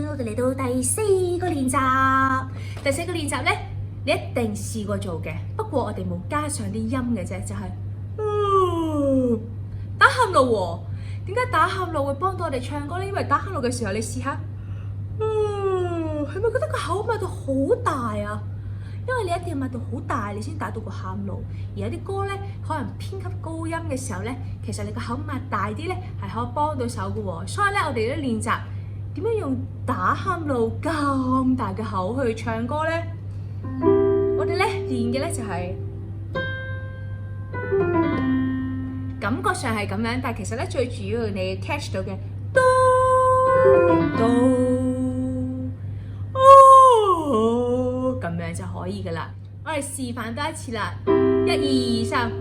我哋嚟到第4個練習。第4個練習咧，你一定試過做嘅，不過我哋冇加上啲音嘅啫，就係打喊路喎。點解打喊路會幫到我哋唱歌咧？因為打喊路嘅時候，你試下，係咪覺得個口擘到好大啊？因為你一定要擘到好大，你先打到個喊路。而有啲歌咧，可能偏級高音嘅時候咧，其實你個口擘大啲咧，係可以幫到手嘅喎。所以咧，我哋都練習點樣用打喊路咁大嘅口去唱歌咧。我哋咧練嘅咧就係感覺上係咁樣，但係其實咧最主要你 catch 到嘅咁樣就可以噶啦。我哋示範多一次啦，1、2、3，OK。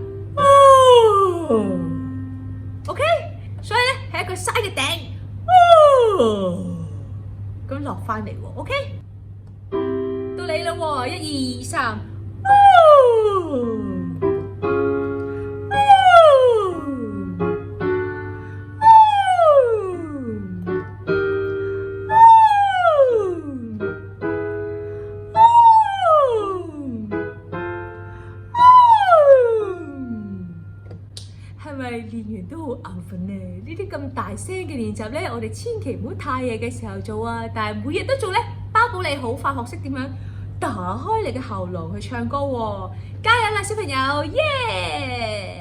所以咧係一個嘥嘅頂，咁落翻嚟喎 ，OK。到你啦喎，1、2、3。係咪練完都好眼瞓咧？呢啲咁大聲嘅練習咧，我哋千祈唔好太夜嘅時候做啊！但係每日都做咧，包保你好快學識點樣打開你嘅喉嚨去唱歌喎！加油啦，小朋友，耶！